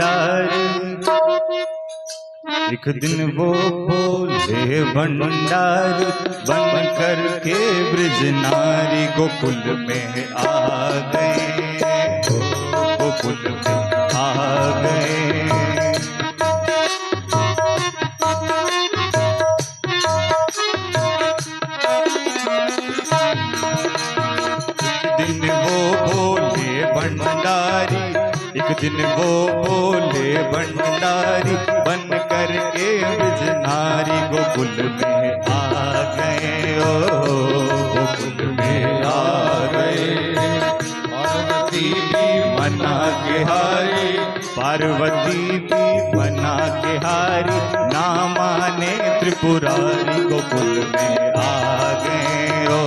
भंडारी। एक दिन वो बोले भंडारी बन करके ब्रज नारी गोकुल में आ गए, गोकुल में आ गए। एक दिन वो बोले भंडारी बन करके ब्रज नारी गोकुल में आ गए, ओ गोकुल में आ गए। पार्वती भी मना के हारी, पार्वती भी मना के हारी, ना माने त्रिपुरारी गोकुल में आ गए, ओ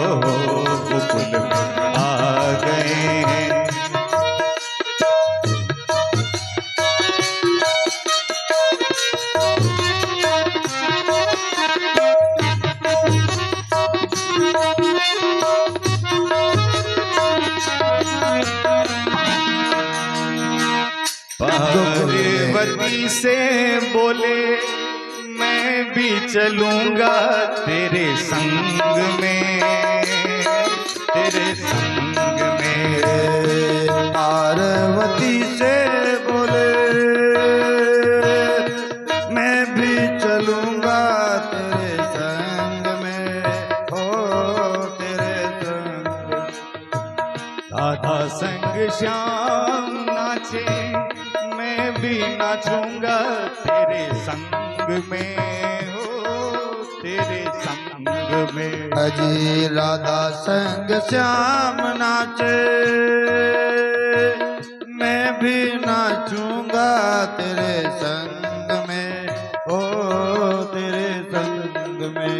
गोकुल में आ गए। पार्वती से बोले मैं भी चलूंगा तेरे संग में, तेरे संग में। पार्वती से बोले मैं भी चलूंगा तेरे संग में, हो तेरे संग। राधा संग श्याम नाचे मैं भी नाचूंगा तेरे संग में, हो तेरे संग में। अजी राधा संग श्याम नाचे मैं भी नाचूंगा तेरे संग में, हो तेरे संग में।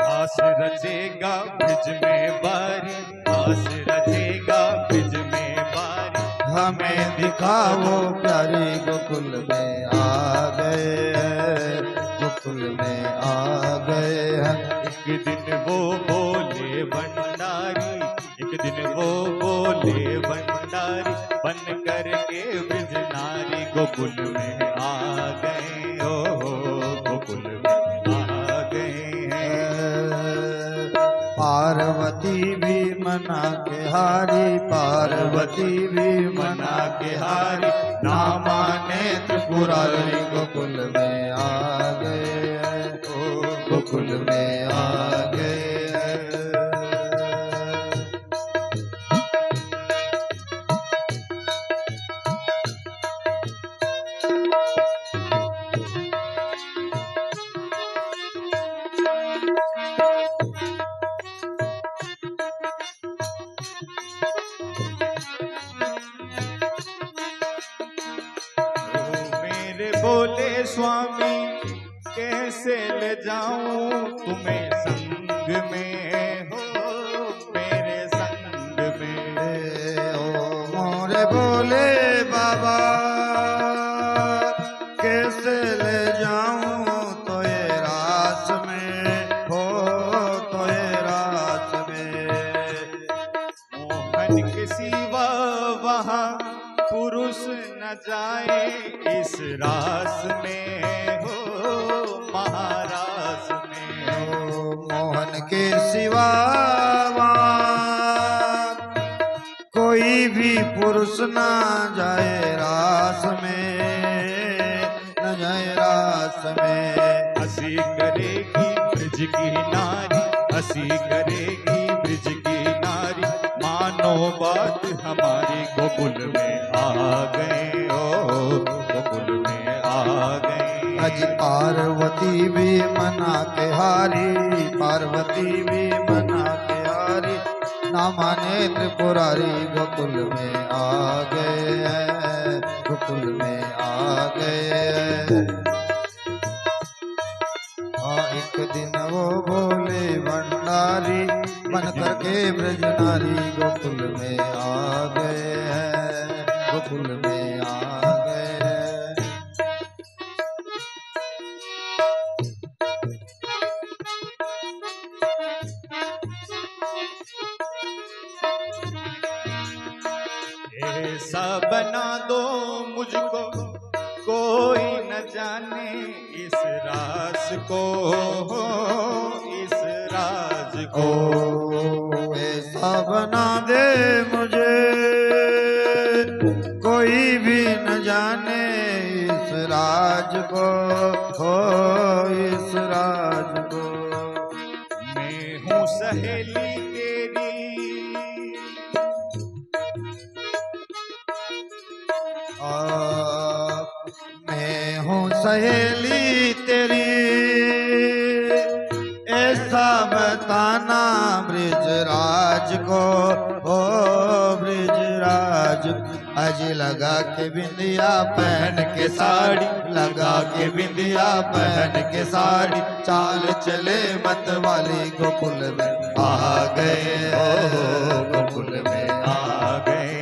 आस रचेगा ब्रिज में बारी, आस रचेगा ब्रिज में बारी, हमें दिखाओ प्यारे गोकुल में आ गए हैं, गोकुल में आ गए हैं। एक दिन वो बोले भंडारी, एक दिन वो बोले भंडारी बन करके ब्रज नारी गोकुल में आ गए, ओ गोकुल में आ गए हैं। पार्वती भी मना के हारी, पार्वती भी मना के हारी, ना माने त्रिपुरारी गोकुल में आ गए हैं, ओ गोकुल में आ गए हैं। बोले स्वामी कैसे ले जाऊं तुम्हें संग में, हो मेरे संग में। ओ मोरे बोले बाबा कैसे ले जाऊं तो ये रास में, हो तो ये रास में। मोहन के सिवा वहाँ पुरुष न जाए इस रास में, हो महारास में। ओ मोहन के सिवा कोई भी पुरुष ना जाए रास में, न जाए रास में। हंसी करेगी ब्रज की नारी, हंसी करेगी ब्रज की नारी, मानो बात हमारी गोकुल में आ गए, ओ गोकुल में आ गए। अज पार्वती भी मना के हारी, पार्वती भी मना के हारी, ना माने त्रिपुरारी गोकुल में आ गए हैं, गोकुल में आ गए हैं। एक दिन वो बोले भंडारी बन करके ब्रज नारी गोकुल में आ गए हैं, गोकुल में आ गए हैं। ऐसा बना दो मुझको कोई न जाने इस राज को, इस राज को। ऐसा बना दे मुझे कोई भी न जाने इस राज को, हो इस राज को। मैं हूँ सहेली तेरी, मैं हूँ सहेली तेरी, ऐसा बताना ब्रिजराज को, ओ ब्रिजराज। अज लगा के बिंदिया पहन के साड़ी, लगा के बिंदिया पहन के साड़ी, चाल चले मत वाली गोकुल में आ गए, ओ गोकुल में आ गए।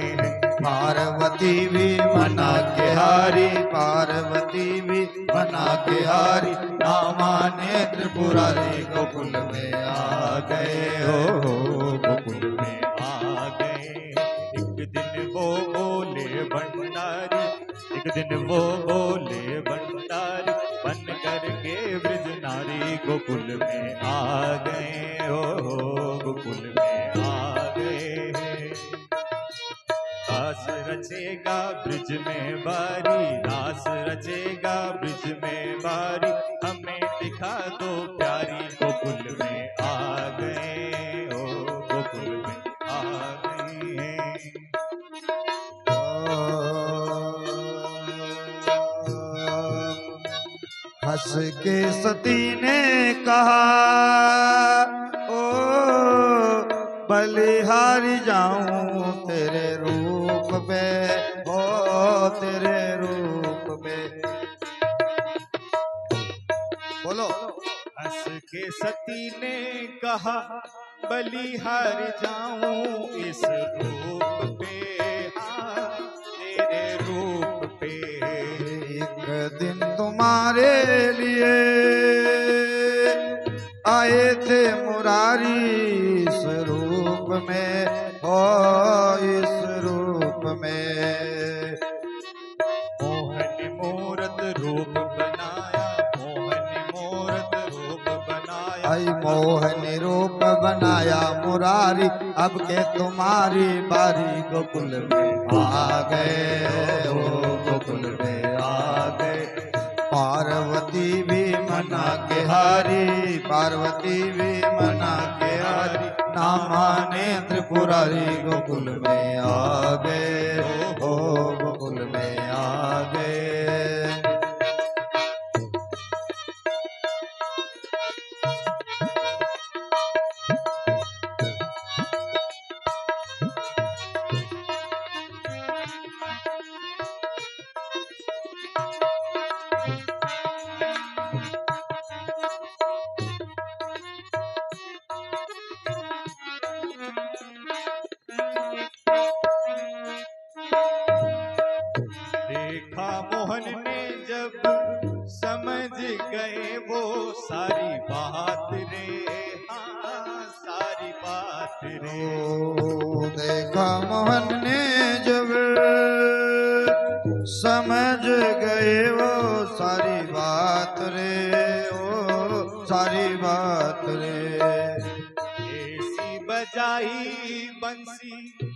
पार्वती भी मना के हारी, पार्वती भी मना के हारी, ना माने त्रिपुरारी गोकुल में आ गए, हो गोकुल में आ गए। एक दिन वो बोले भंडारी, एक दिन वो बोले भंडारी, बन करके ब्रज नारी गोकुल में आ गए, हो गोकुल में आ गए। रास रचेगा ब्रिज में बारी, रास रचेगा ब्रिज में बारी, हमें दिखा दो प्यारी गोकुल में आ गए, ओ गोकुल में आ गए। हंस के सती ने कहा, ओ बलिहारी जाऊं तेरे रूप पे, ओ तेरे रूप पे। बोलो। हंस के सती ने कहा, बलिहार जाऊं इस रूप पे, हाँ तेरे रूप पे। एक दिन तुम्हारे लिए आए थे मुरारी इस रूप में, ओ इस रूप में। मोहन मूरत रूप बनाया, मोहन मूरत रूप बनाया, आई मोहन रूप बनाया मुरारी, अब के तुम्हारी बारी गोकुल में आ गए, ओ गोकुल में आ गए। पार्वती भी मना के हारी, पार्वती भी मना के हारी, ना माने त्रिपुरारी गोकुल में आ गए, ओ गोकुल में आ गए। देखा मोहन ने जब समझ गए वो सारी बात रे, हाँ सारी बात रे। ओ देखा मोहन ने जब समझ गए वो सारी बात रे, ओ सारी बात रे। ऐसी बजाई बंसी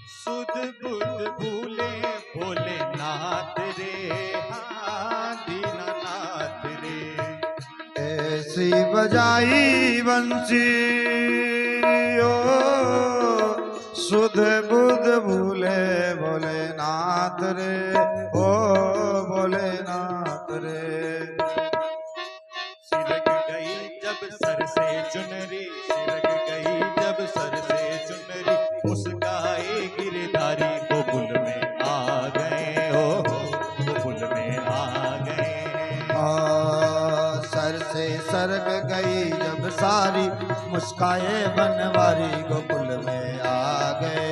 सुध बुध भूले भोलेनाथ रे, हाँ दीनानाथ रे। ऐसी बजाई बंसी ओ सुध बुध भूले भोलेनाथ रे, ओ भोलेनाथ रे। सिरक गई जब सर से चुनरी, सिरक गई जब सर से चुनरी, मुस्काए गिरधारी गोकुल में आ गए, हो गोकुल में आ गए। सर से सरक गई जब सारी, मुस्काए बनवारी गोकुल में आ गए,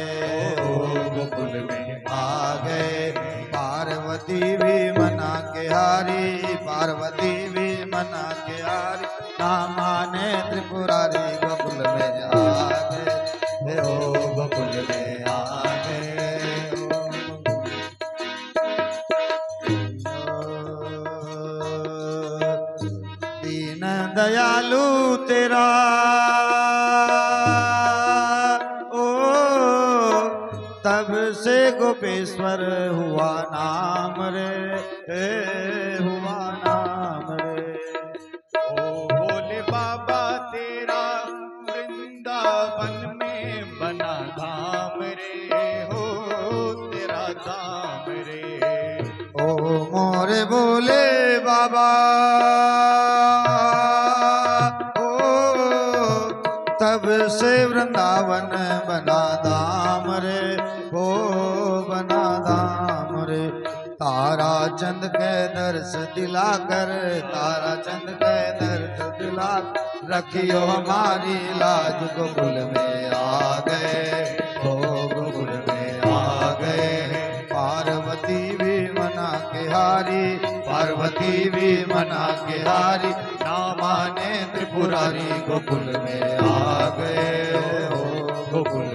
ओ गोकुल में आ गए। पार्वती भी मना के हारी, पार्वती भी मना के हारी, ना माने त्रिपुरारी गोकुल में आ गए, ओ गोकुल में आ गए। दयालु तेरा ओ तब से गोपेश्वर हुआ नाम रे हुआ नाम रे। ओ भोले बाबा तेरा वृंदावन में बना धाम रे हो तेरा धाम रे। ओ मोरे भोले बाबा ओ तब से वृंदावन बना धाम रे ओ बना धाम रे। तारा चंद के दर्श दिलाकर तारा चंद के दर्श दिला रखियो हमारी लाज गोकुल में आ गए ओ गोकुल में आ गए। पार्वती भी मना के हारी पार्वती भी मना के हारी ना माने त्रिपुरारी गोकुल में आ गए हो गोकुल